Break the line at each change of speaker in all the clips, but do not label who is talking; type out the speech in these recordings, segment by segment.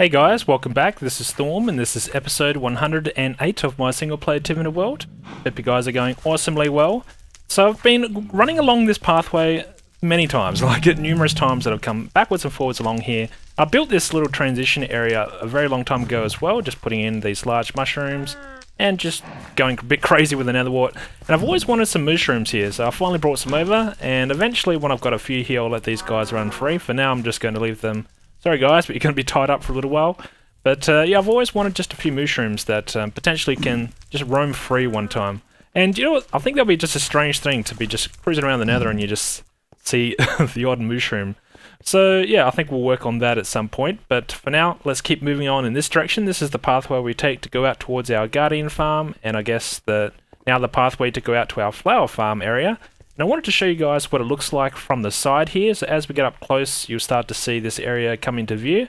Hey guys, welcome back. This is Storm, and this is episode 108 of my single-player Tiveden world. Hope you guys are going awesomely well. So I've been running along this pathway many times, like numerous times that I've come backwards and forwards along here. I built this little transition area a very long time ago as well, just putting in these large mushrooms and just going a bit crazy with the nether wart. And I've always wanted some mushrooms here, so I finally brought some over, and eventually when I've got a few here, I'll let these guys run free. For now, I'm just going to leave them. Sorry guys, but you're going to be tied up for a little while. But yeah, I've always wanted just a few mushrooms that potentially can just roam free one time. And you know what? I think that'll be just a strange thing to be just cruising around the nether and you just see the odd mushroom. So yeah, I think we'll work on that at some point. But for now, let's keep moving on in this direction. This is the pathway we take to go out towards our guardian farm. And I guess now the pathway to go out to our flower farm area. And I wanted to show you guys what it looks like from the side here. So as we get up close, you'll start to see this area come into view.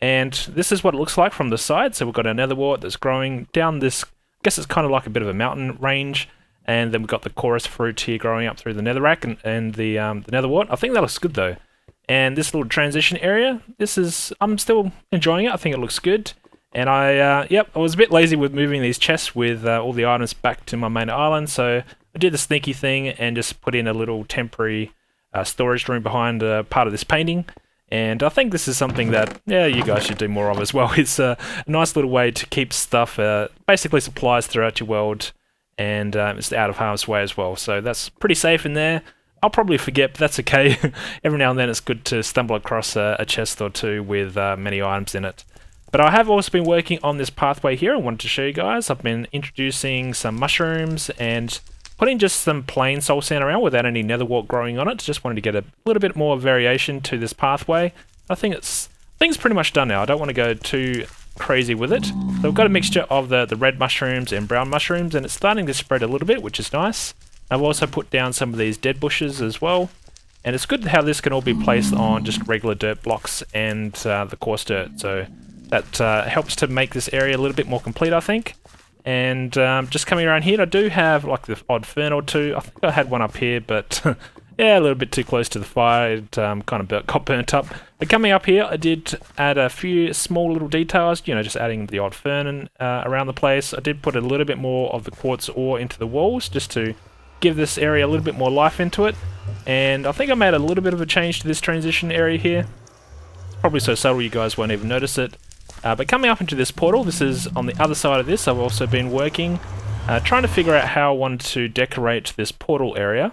And this is what it looks like from the side. So we've got our nether wart that's growing down this, I guess it's kind of like a bit of a mountain range. And then we've got the chorus fruit here growing up through the netherrack and the nether wart. I think that looks good though. And this little transition area, I'm still enjoying it. I think it looks good. And I was a bit lazy with moving these chests with all the items back to my main island. So I did the sneaky thing and just put in a little temporary storage room behind part of this painting. And I think this is something that, yeah, you guys should do more of as well. It's a nice little way to keep stuff, basically supplies throughout your world, and it's out of harm's way as well. So that's pretty safe in there. I'll probably forget, but that's okay. Every now and then it's good to stumble across a chest or two with many items in it. But I have also been working on this pathway here. I wanted to show you guys. I've been introducing some mushrooms and putting just some plain soul sand around without any nether wart growing on it. Just wanted to get a little bit more variation to this pathway. I think it's pretty much done now. I don't want to go too crazy with it. So we've got a mixture of the red mushrooms and brown mushrooms, and it's starting to spread a little bit, which is nice. I've also put down some of these dead bushes as well. And it's good how this can all be placed on just regular dirt blocks and the coarse dirt. So that helps to make this area a little bit more complete, I think. And just coming around here, I do have like the odd fern or two. I think I had one up here, but yeah, a little bit too close to the fire. It kind of got burnt up. But coming up here, I did add a few small little details, you know, just adding the odd fern around the place. I did put a little bit more of the quartz ore into the walls just to give this area a little bit more life into it. And I think I made a little bit of a change to this transition area here. It's probably so subtle you guys won't even notice it. But coming up into this portal, this is on the other side of this. I've also been working, trying to figure out how I wanted to decorate this portal area.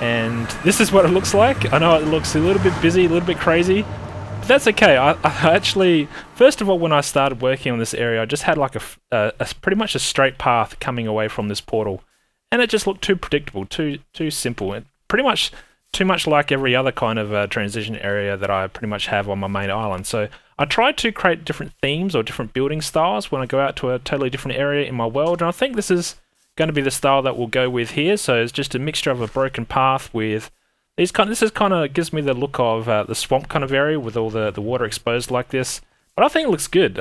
And this is what it looks like. I know it looks a little bit busy, a little bit crazy, but that's okay. I actually, first of all, when I started working on this area, I just had like a pretty much a straight path coming away from this portal. And it just looked too predictable, too simple. It pretty much too much like every other kind of transition area that I pretty much have on my main island. So I tried to create different themes or different building styles when I go out to a totally different area in my world, and I think this is going to be the style that we'll go with here. So it's just a mixture of a broken path with these this is kind of gives me the look of the swamp kind of area with all the water exposed like this. But I think it looks good.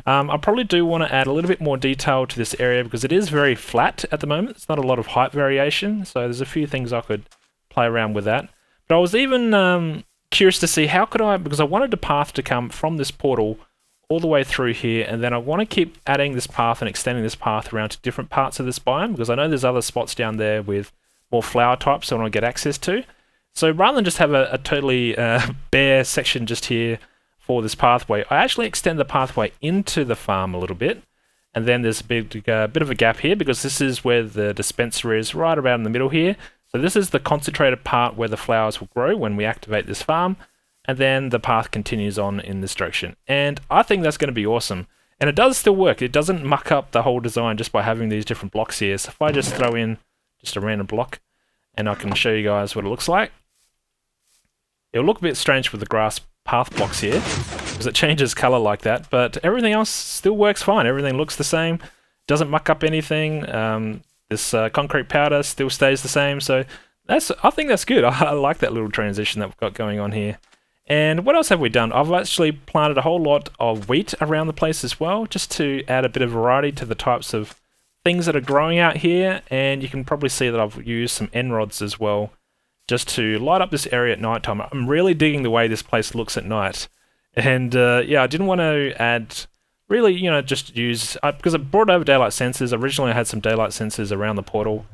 I probably do want to add a little bit more detail to this area because it is very flat at the moment. It's not a lot of height variation, so there's a few things I could play around with that. But I was even curious to see how could I, because I wanted the path to come from this portal all the way through here, and then I want to keep adding this path and extending this path around to different parts of this biome, because I know there's other spots down there with more flower types I want to get access to. So rather than just have a totally bare section just here for this pathway, I actually extend the pathway into the farm a little bit, and then there's a bit of a gap here because this is where the dispenser is, right about in the middle here. So this is the concentrated part where the flowers will grow when we activate this farm, and then the path continues on in this direction. And I think that's going to be awesome. And it does still work. It doesn't muck up the whole design just by having these different blocks here. So if I just throw in just a random block, and I can show you guys what it looks like. It'll look a bit strange with the grass path blocks here, because it changes color like that, but everything else still works fine. Everything looks the same, doesn't muck up anything. This concrete powder still stays the same, so I think that's good. I like that little transition that we've got going on here. And what else have we done? I've actually planted a whole lot of wheat around the place as well, just to add a bit of variety to the types of things that are growing out here. And you can probably see that I've used some end rods as well, just to light up this area at night time. I'm really digging the way this place looks at night. And yeah, I didn't want to add, really, you know, just use, because I brought over daylight sensors. Originally I had some daylight sensors around the portal,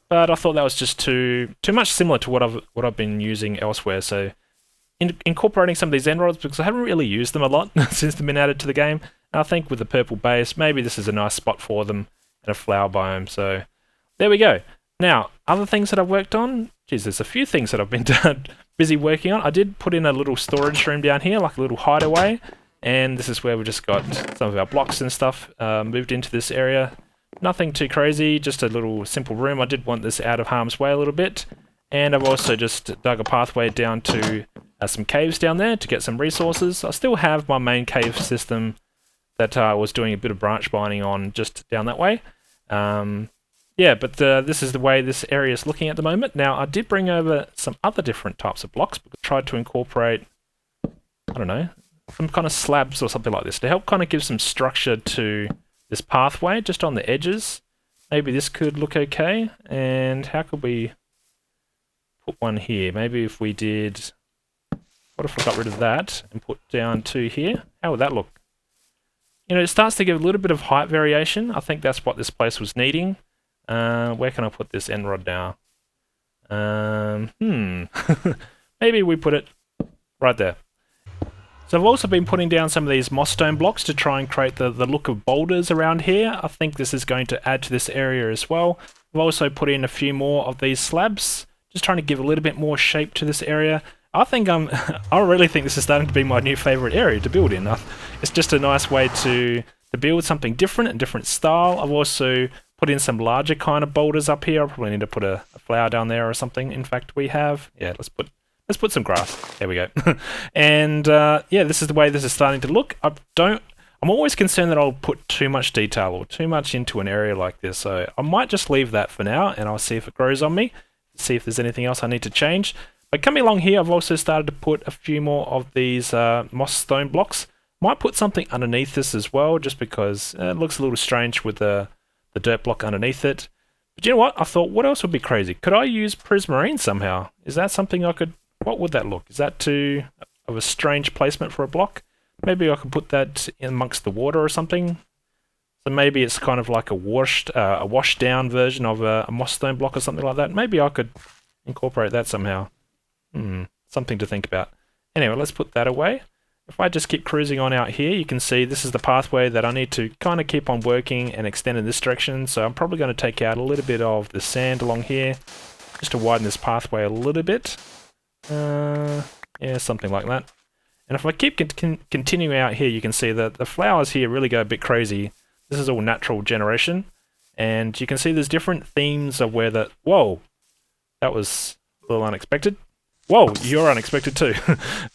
but I thought that was just too much similar to what I've been using elsewhere. So incorporating some of these end rods, because I haven't really used them a lot since they've been added to the game. And I think with the purple base, maybe this is a nice spot for them and a flower biome. So there we go. Now, other things that I've worked on, geez, there's a few things that I've been busy working on. I did put in a little storage room down here, like a little hideaway, and this is where we just got some of our blocks and stuff moved into this area. Nothing too crazy, just a little simple room. I did want this out of harm's way a little bit, and I've also just dug a pathway down to some caves down there to get some resources. I still have my main cave system that I was doing a bit of branch mining on just down that way. Yeah, but this is the way this area is looking at the moment. Now, I did bring over some other different types of blocks, but I tried to incorporate, I don't know, some kind of slabs or something like this to help kind of give some structure to this pathway just on the edges. Maybe this could look okay. And how could we put one here? Maybe if we did, what if we got rid of that and put down two here? How would that look? You know, it starts to give a little bit of height variation. I think that's what this place was needing. Where can I put this end rod now? Maybe we put it right there. So I've also been putting down some of these moss stone blocks to try and create the look of boulders around here. I think this is going to add to this area as well. I've also put in a few more of these slabs, just trying to give a little bit more shape to this area. I think I really think this is starting to be my new favourite area to build in. It's just a nice way to build something different and different style. I've also put in some larger kind of boulders up here. I probably need to put a flower down there or something. In fact, we have. Yeah, let's put some grass. There we go. And yeah, this is the way this is starting to look. I'm always concerned that I'll put too much detail or too much into an area like this. So I might just leave that for now, and I'll see if it grows on me. See if there's anything else I need to change. But coming along here, I've also started to put a few more of these moss stone blocks. Might put something underneath this as well, just because it looks a little strange with the dirt block underneath it. But you know what? I thought, what else would be crazy? Could I use prismarine somehow? Is that something I could... What would that look? Is that too of a strange placement for a block? Maybe I could put that in amongst the water or something. So maybe it's kind of like a washed down version of a moss stone block or something like that. Maybe I could incorporate that somehow. Something to think about. Anyway, let's put that away. If I just keep cruising on out here, you can see this is the pathway that I need to kind of keep on working and extend in this direction. So I'm probably going to take out a little bit of the sand along here, just to widen this pathway a little bit. Yeah, something like that. And if I keep continuing out here, you can see that the flowers here really go a bit crazy. This is all natural generation. And you can see there's different themes of where the... Whoa! That was a little unexpected. Whoa, you're unexpected too.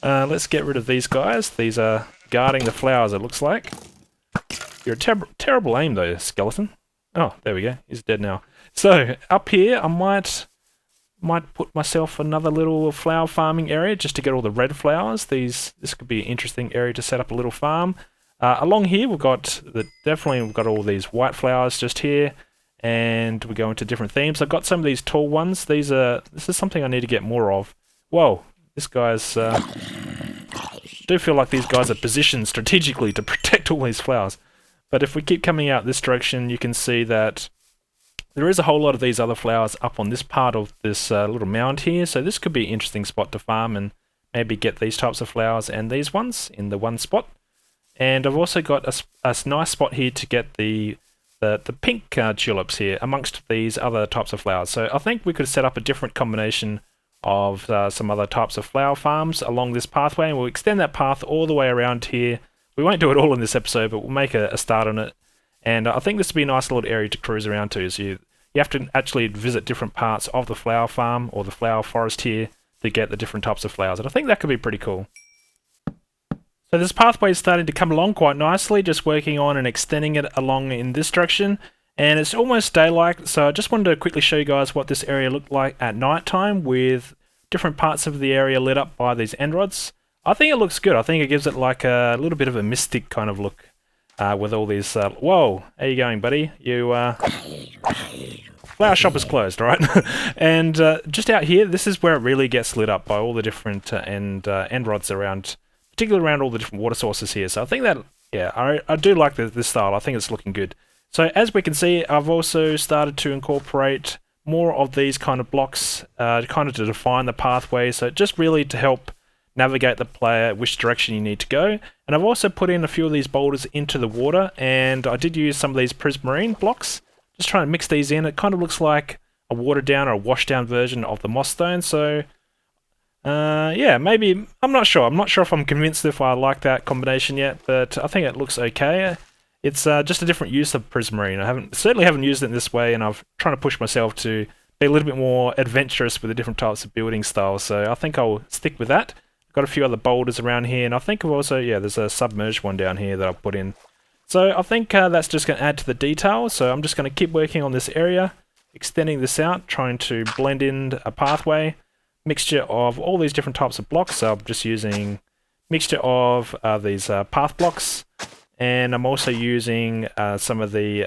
Let's get rid of these guys. These are guarding the flowers, it looks like. You're a terrible aim though, skeleton. Oh, there we go. He's dead now. So, up here, I might put myself another little flower farming area just to get all the red flowers. This could be an interesting area to set up a little farm. Along here, we've got all these white flowers just here. And we go into different themes. I've got some of these tall ones. This is something I need to get more of. Whoa, this guy's... I do feel like these guys are positioned strategically to protect all these flowers. But if we keep coming out this direction, you can see that there is a whole lot of these other flowers up on this part of this little mound here. So this could be an interesting spot to farm and maybe get these types of flowers and these ones in the one spot. And I've also got a nice spot here to get the pink tulips here amongst these other types of flowers. So I think we could set up a different combination of some other types of flower farms along this pathway, and we'll extend that path all the way around here. We won't do it all in this episode, but we'll make a start on it. And I think this would be a nice little area to cruise around to. So you have to actually visit different parts of the flower farm or the flower forest here to get the different types of flowers. And I think that could be pretty cool. So this pathway is starting to come along quite nicely, just working on and extending it along in this direction. And it's almost daylight, so I just wanted to quickly show you guys what this area looked like at night time with different parts of the area lit up by these end rods. I think it looks good. I think it gives it like a little bit of a mystic kind of look with all these... Whoa, how you going, buddy? Flower shop is closed, right? And just out here, this is where it really gets lit up by all the different end rods around particularly around all the different water sources here. So I think that, yeah, I do like this style. I think it's looking good. So as we can see, I've also started to incorporate more of these kind of blocks, kind of to define the pathway. So just really to help navigate the player which direction you need to go. And I've also put in a few of these boulders into the water, and I did use some of these prismarine blocks. Just trying to mix these in. It kind of looks like a watered down or a washed down version of the moss stone. So yeah, maybe, I'm not sure. I'm not sure if I'm convinced if I like that combination yet, but I think it looks okay. It's just a different use of prismarine. I certainly haven't used it in this way, and I'm trying to push myself to be a little bit more adventurous with the different types of building styles. So I think I'll stick with that. Got a few other boulders around here, and I think I've also, yeah, there's a submerged one down here that I've put in. So I think that's just going to add to the detail. So I'm just going to keep working on this area, extending this out, trying to blend in a pathway, mixture of all these different types of blocks. So I'm just using mixture of these path blocks, and I'm also using some of the,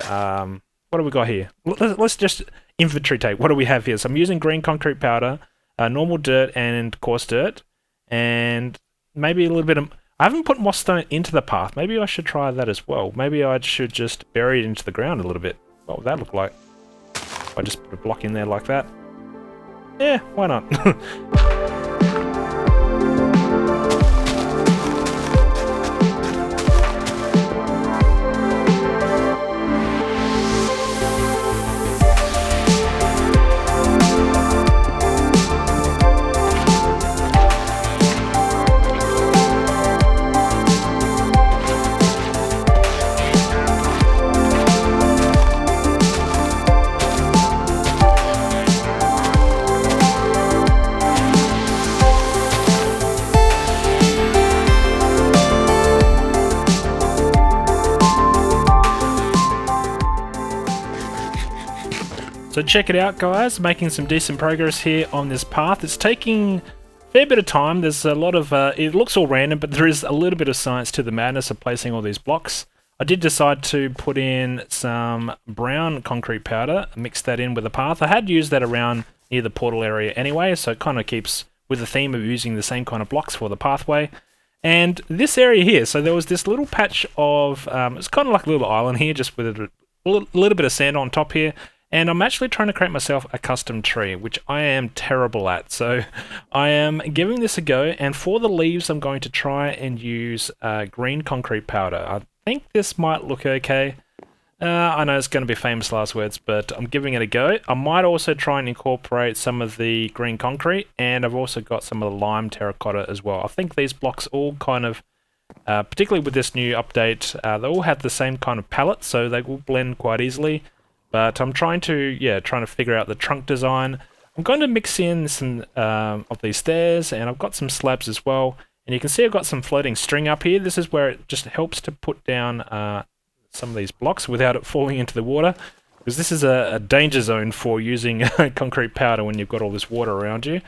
what do we got here? Let's just inventory take. What do we have here? So I'm using green concrete powder, normal dirt, and coarse dirt, and maybe a little bit of... I haven't put moss stone into the path. Maybe I should try that as well. Maybe I should just bury it into the ground a little bit. What would that look like? If I just put a block in there like that? Yeah, why not? So check it out, guys, making some decent progress here on this path. It's taking a fair bit of time. There's a lot of, it looks all random, but there is a little bit of science to the madness of placing all these blocks. I did decide to put in some brown concrete powder, mix that in with the path. I had used that around near the portal area anyway, so it kind of keeps with the theme of using the same kind of blocks for the pathway. And this area here, so there was this little patch of, it's kind of like a little island here, just with a little bit of sand on top here. And I'm actually trying to create myself a custom tree, which I am terrible at. So I am giving this a go, and for the leaves I'm going to try and use green concrete powder. I think this might look okay. I know it's going to be famous last words, but I'm giving it a go. I might also try and incorporate some of the green concrete, and I've also got some of the lime terracotta as well. I think these blocks all kind of, particularly with this new update, they all have the same kind of palette, so they will blend quite easily. But I'm trying to figure out the trunk design. I'm going to mix in some of these stairs, and I've got some slabs as well. And you can see I've got some floating string up here. This is where it just helps to put down some of these blocks without it falling into the water, because this is a danger zone for using concrete powder when you've got all this water around you.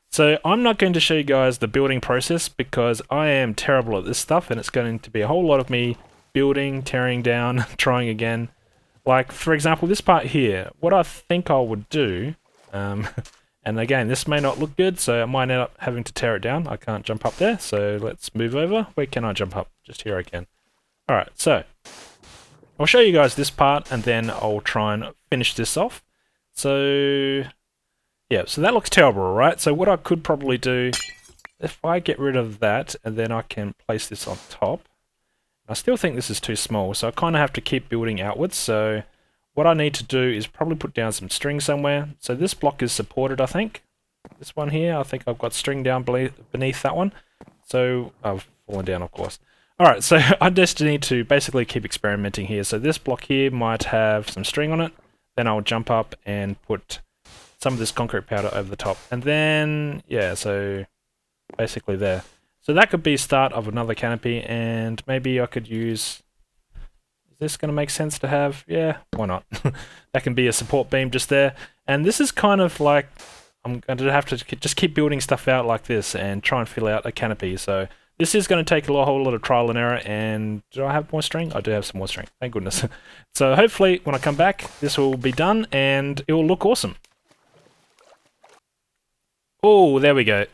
So I'm not going to show you guys the building process, because I am terrible at this stuff, and it's going to be a whole lot of me building, tearing down, trying again. Like, for example, this part here, what I think I would do, and again, this may not look good, so I might end up having to tear it down. I can't jump up there, so let's move over. Where can I jump up? Just here I can. Alright, so I'll show you guys this part, and then I'll try and finish this off. So, yeah, so that looks terrible, right? So what I could probably do, if I get rid of that, and then I can place this on top. I still think this is too small, so I kind of have to keep building outwards. So what I need to do is probably put down some string somewhere. So this block is supported, I think. This one here, I think I've got string down beneath that one. So I've fallen down, of course. Alright, so I just need to basically keep experimenting here. So this block here might have some string on it. Then I'll jump up and put some of this concrete powder over the top. And then, yeah, so basically there. So that could be start of another canopy, and maybe I could use... Is this going to make sense to have? Yeah, why not? That can be a support beam just there. And this is kind of like... I'm going to have to just keep building stuff out like this and try and fill out a canopy. So this is going to take a whole lot of trial and error. And do I have more string? I do have some more string. Thank goodness. So hopefully when I come back, this will be done and it will look awesome. Oh, there we go.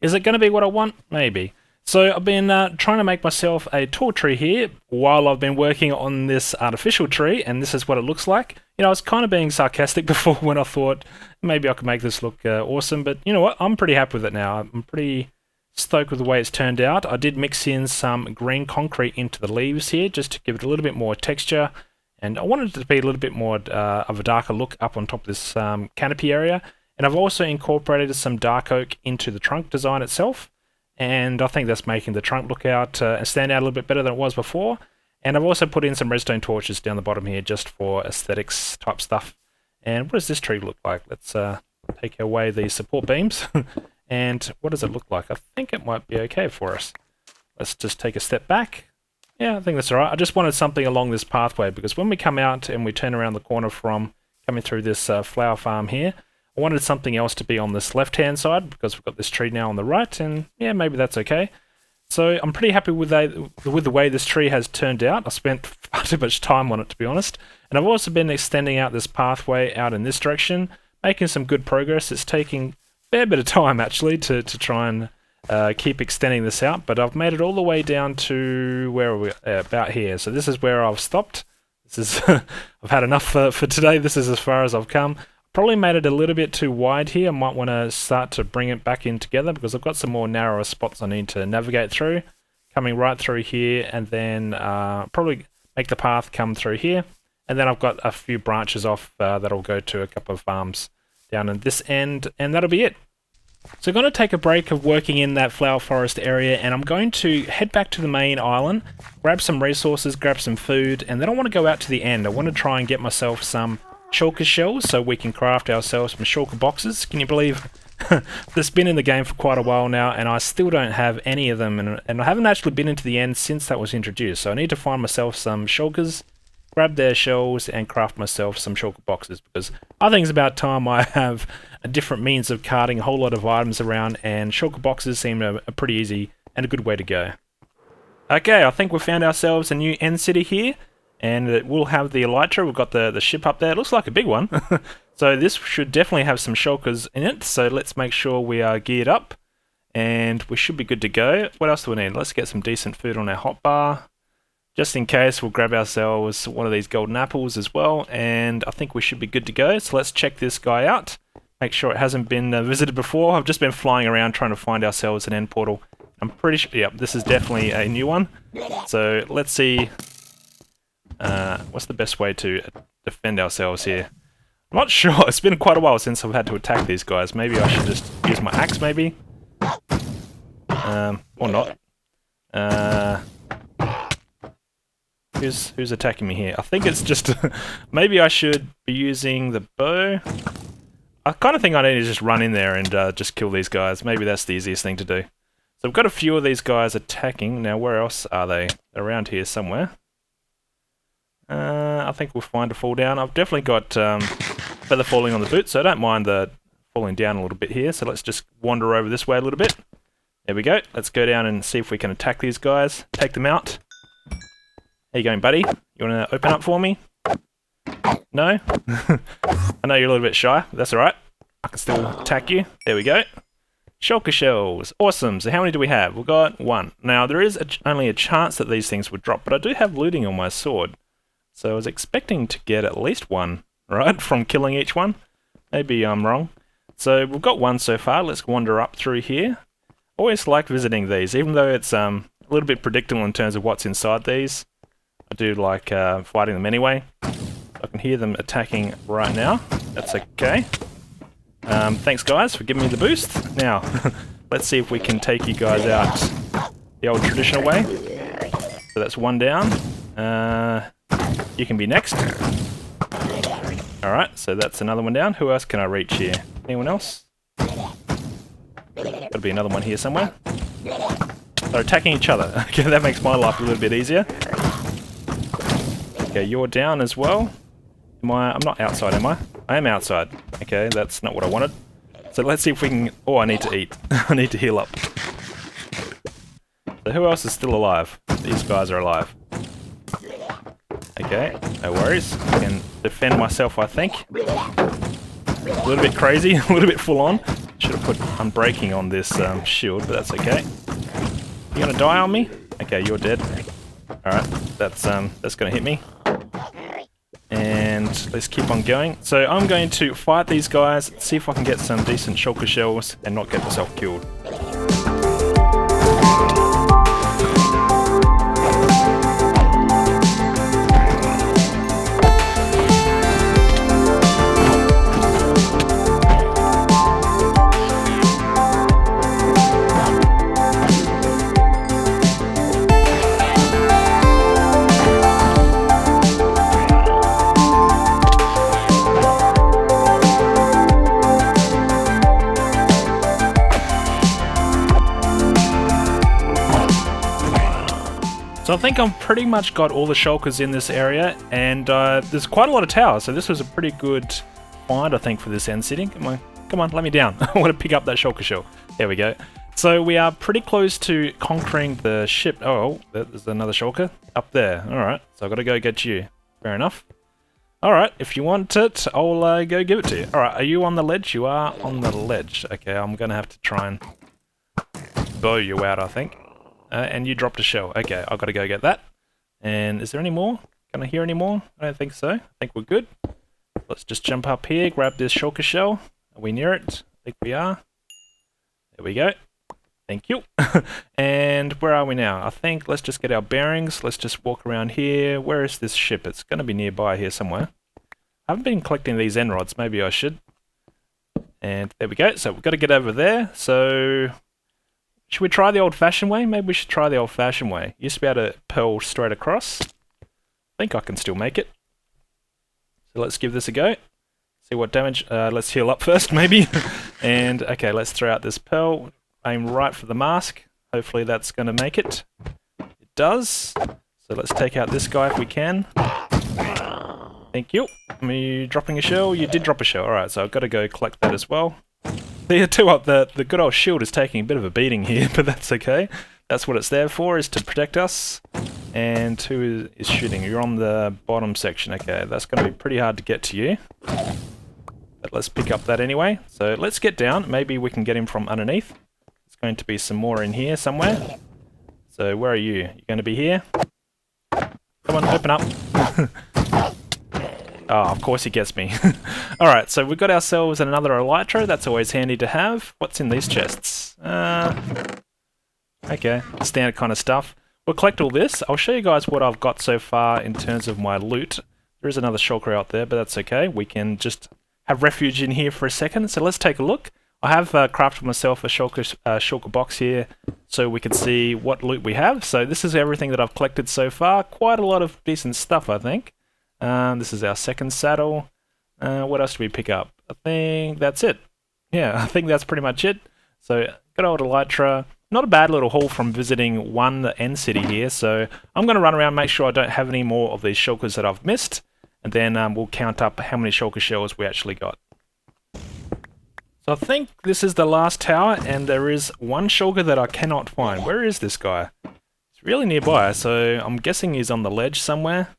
Is it going to be what I want? Maybe. So I've been trying to make myself a tall tree here while I've been working on this artificial tree, and this is what it looks like. You know, I was kind of being sarcastic before when I thought maybe I could make this look awesome, but you know what? I'm pretty happy with it now. I'm pretty stoked with the way it's turned out. I did mix in some green concrete into the leaves here just to give it a little bit more texture, and I wanted it to be a little bit more of a darker look up on top of this canopy area. And I've also incorporated some dark oak into the trunk design itself, and I think that's making the trunk look out and stand out a little bit better than it was before. And I've also put in some redstone torches down the bottom here just for aesthetics type stuff. And what does this tree look like? Let's take away these support beams. And what does it look like? I think it might be okay for us. Let's just take a step back. Yeah, I think that's alright. I just wanted something along this pathway because when we come out and we turn around the corner from coming through this flower farm here, I wanted something else to be on this left-hand side because we've got this tree now on the right, and yeah, maybe that's okay. So I'm pretty happy with the way this tree has turned out. I spent far too much time on it, to be honest. And I've also been extending out this pathway out in this direction, making some good progress. It's taking a fair bit of time, actually, to try and keep extending this out, but I've made it all the way down to where are we? About here. So this is where I've stopped. This is I've had enough for today. This is as far as I've come. Probably made it a little bit too wide here. I might want to start to bring it back in together because I've got some more narrower spots I need to navigate through. Coming right through here, and then probably make the path come through here. And then I've got a few branches off that'll go to a couple of farms down in this end, and that'll be it. So I'm going to take a break of working in that flower forest area, and I'm going to head back to the main island, grab some resources, grab some food, and then I want to go out to the end. I want to try and get myself some shulker shells so we can craft ourselves some shulker boxes. Can you believe this has been in the game for quite a while now and I still don't have any of them, and I haven't actually been into the end since that was introduced, so I need to find myself some shulkers, grab their shells and craft myself some shulker boxes because I think it's about time I have a different means of carting a whole lot of items around, and shulker boxes seem a pretty easy and a good way to go. Okay, I think we've found ourselves a new end city here. And it will have the elytra. We've got the ship up there. It looks like a big one. So this should definitely have some shulkers in it. So let's make sure we are geared up. And we should be good to go. What else do we need? Let's get some decent food on our hotbar. Just in case, we'll grab ourselves one of these golden apples as well. And I think we should be good to go. So let's check this guy out. Make sure it hasn't been visited before. I've just been flying around trying to find ourselves an end portal. I'm pretty sure, yep, this is definitely a new one. So let's see. What's the best way to defend ourselves here? I'm not sure. It's been quite a while since I've had to attack these guys. Maybe I should just use my axe, maybe? Or not. Who's attacking me here? I think it's just... maybe I should be using the bow. I kind of think I need to just run in there and just kill these guys. Maybe that's the easiest thing to do. So I've got a few of these guys attacking. Now, where else are they? They're around here somewhere. I think we'll find a fall down. I've definitely got feather falling on the boot, so I don't mind the falling down a little bit here. So let's just wander over this way a little bit. There we go. Let's go down and see if we can attack these guys. Take them out. How you going, buddy? You want to open up for me? No? I know you're a little bit shy, but that's alright. I can still attack you. There we go. Shulker shells. Awesome. So how many do we have? We've got one. Now, there is only a chance that these things would drop, but I do have looting on my sword. So I was expecting to get at least one, right, from killing each one. Maybe I'm wrong. So we've got one so far. Let's wander up through here. Always like visiting these, even though it's a little bit predictable in terms of what's inside these. I do like fighting them anyway. I can hear them attacking right now. That's okay. Thanks, guys, for giving me the boost. Now, let's see if we can take you guys out the old traditional way. So that's one down. You can be next. Alright, so that's another one down. Who else can I reach here? Anyone else? Gotta be another one here somewhere. They're attacking each other. Okay, that makes my life a little bit easier. Okay, you're down as well. I'm not outside, am I? I am outside. Okay, that's not what I wanted. So let's see if we can... Oh, I need to eat. I need to heal up. So who else is still alive? These guys are alive. Okay, no worries. I can defend myself, I think. A little bit crazy, a little bit full on. Should have put unbreaking on this shield, but that's okay. You gonna die on me? Okay, you're dead. Alright, that's gonna hit me. And let's keep on going. So I'm going to fight these guys, see if I can get some decent shulker shells and not get myself killed. So I think I've pretty much got all the shulkers in this area, and there's quite a lot of towers, so this was a pretty good find, I think, for this end city. Come on, let me down. I want to pick up that shulker shell. There we go. So we are pretty close to conquering the ship. Oh, there's another shulker up there. Alright, so I've got to go get you. Fair enough. Alright, if you want it, I'll go give it to you. Alright, are you on the ledge? You are on the ledge. Okay, I'm going to have to try and bow you out, I think. And you dropped a shell. Okay, I've got to go get that. And is there any more? Can I hear any more? I don't think so. I think we're good. Let's just jump up here, grab this shulker shell. Are we near it? I think we are. There we go. Thank you. And where are we now? I think let's just get our bearings. Let's just walk around here. Where is this ship? It's going to be nearby here somewhere. I haven't been collecting these end rods. Maybe I should. And there we go. So we've got to get over there. So should we try the old-fashioned way? Maybe we should try the old-fashioned way. Used to be able to pearl straight across. I think I can still make it. So let's give this a go. See what damage. Let's heal up first, maybe. And okay, let's throw out this pearl. Aim right for the mask. Hopefully that's going to make it. It does. So let's take out this guy if we can. Thank you. Are you dropping a shell? You did drop a shell. Alright, so I've got to go collect that as well. The good old shield is taking a bit of a beating here, but that's okay. That's what it's there for, is to protect us. And who is shooting? You're on the bottom section. Okay, that's going to be pretty hard to get to you. But let's pick up that anyway. So let's get down. Maybe we can get him from underneath. There's going to be some more in here somewhere. So where are you? You're going to be here? Come on, open up. Oh, of course he gets me. Alright, so we've got ourselves another elytra. That's always handy to have. What's in these chests? Okay, standard kind of stuff. We'll collect all this. I'll show you guys what I've got so far in terms of my loot. There is another shulker out there, but that's okay. We can just have refuge in here for a second. So let's take a look. I have crafted myself a shulker box here so we can see what loot we have. So this is everything that I've collected so far. Quite a lot of decent stuff, I think. This is our second saddle. What else do we pick up? I think that's it. Yeah, I think that's pretty much it. So, good old elytra. Not a bad little haul from visiting one end city here. So, I'm going to run around, make sure I don't have any more of these shulkers that I've missed. And then we'll count up how many shulker shells we actually got. So, I think this is the last tower, and there is one shulker that I cannot find. Where is this guy? It's really nearby, so I'm guessing he's on the ledge somewhere.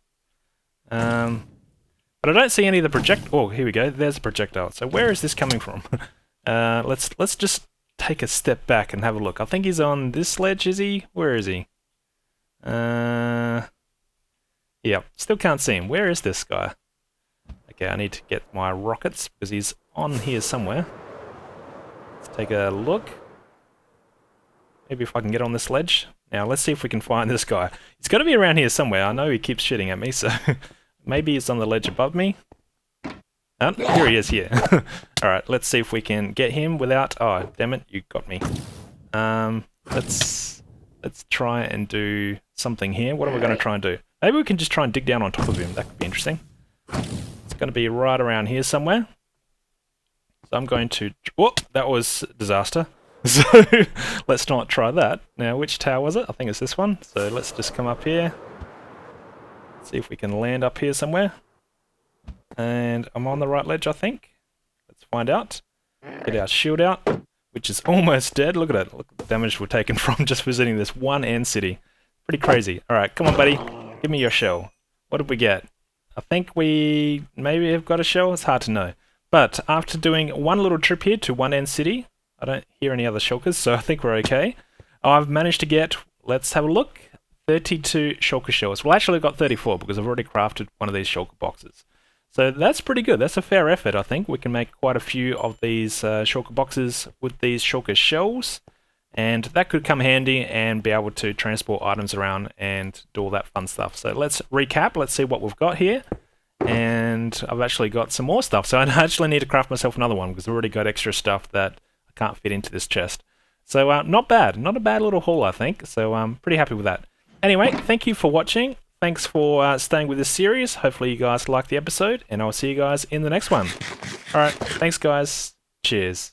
But I don't see any of the oh, here we go. There's a projectile. So where is this coming from? Let's just take a step back and have a look. I think he's on this ledge, is he? Where is he? Yeah, still can't see him. Where is this guy? Okay, I need to get my rockets because he's on here somewhere. Let's take a look. Maybe if I can get on this ledge. Now, let's see if we can find this guy. He's got to be around here somewhere. I know he keeps shooting at me, so maybe he's on the ledge above me. Oh, here he is here. Alright, let's see if we can get him without... Oh, damn it, you got me. Let's try and do something here. What are we going to try and do? Maybe we can just try and dig down on top of him. That could be interesting. It's going to be right around here somewhere. So I'm going to... Whoop, that was a disaster. So let's not try that. Now, which tower was it? I think it's this one. So let's just come up here. See if we can land up here somewhere. And I'm on the right ledge, I think. Let's find out. Get our shield out, which is almost dead. Look at it. Look at the damage we're taking from just visiting this one end city. Pretty crazy. Alright, come on, buddy. Give me your shell. What did we get? I think we maybe have got a shell. It's hard to know. But after doing one little trip here to one end city, I don't hear any other shulkers, so I think we're okay. I've managed to get, let's have a look, 32 shulker shells. Well, actually, I got 34 because I've already crafted one of these shulker boxes. So that's pretty good. That's a fair effort, I think. We can make quite a few of these shulker boxes with these shulker shells. And that could come handy and be able to transport items around and do all that fun stuff. So let's recap. Let's see what we've got here. And I've actually got some more stuff. So I actually need to craft myself another one because I've already got extra stuff that I can't fit into this chest. So not bad. Not a bad little haul, I think. So I'm pretty happy with that. Anyway, thank you for watching. Thanks for staying with this series. Hopefully you guys liked the episode. And I'll see you guys in the next one. Alright, thanks guys. Cheers.